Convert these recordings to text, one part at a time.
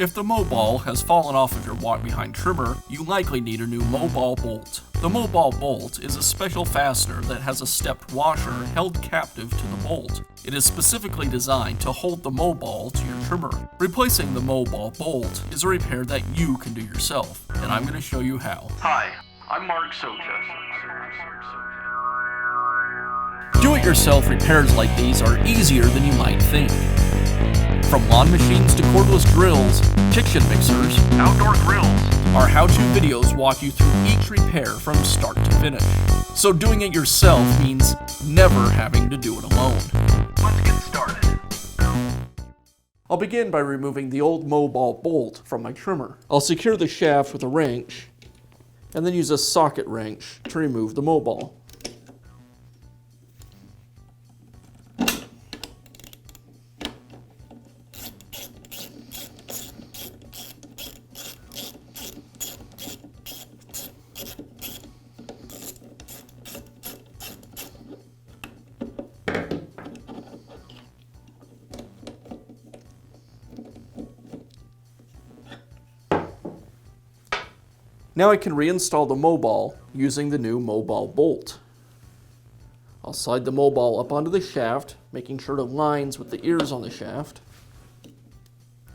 If the mow ball has fallen off of your walk-behind trimmer, you likely need a new mow ball bolt. The Mow Ball Bolt is a special fastener that has a stepped washer held captive to the bolt. It is specifically designed to hold the mow ball to your trimmer. Replacing the Mow Ball Bolt is a repair that you can do yourself, and I'm going to show you how. Hi, I'm Mark Socha. Do-it-yourself repairs like these are easier than you might think. From lawn machines to cordless drills, kitchen mixers, outdoor grills, our how-to videos walk you through each repair from start to finish. So doing it yourself means never having to do it alone. Let's get started. I'll begin by removing the old Mow Ball bolt from my trimmer. I'll secure the shaft with a wrench, and then use a socket wrench to remove the mow ball. Now I can reinstall the mow ball using the new Mow Ball Bolt. I'll slide the mow ball up onto the shaft, making sure it aligns with the ears on the shaft,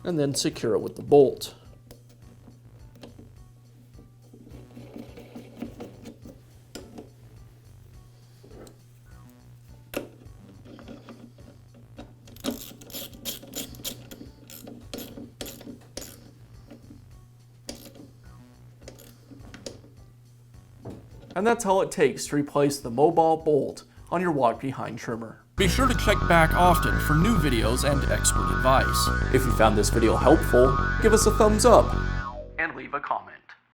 and then secure it with the bolt. And that's all it takes to replace the Mow Ball Bolt on your walk-behind trimmer. Be sure to check back often for new videos and expert advice. If you found this video helpful, give us a thumbs up and leave a comment.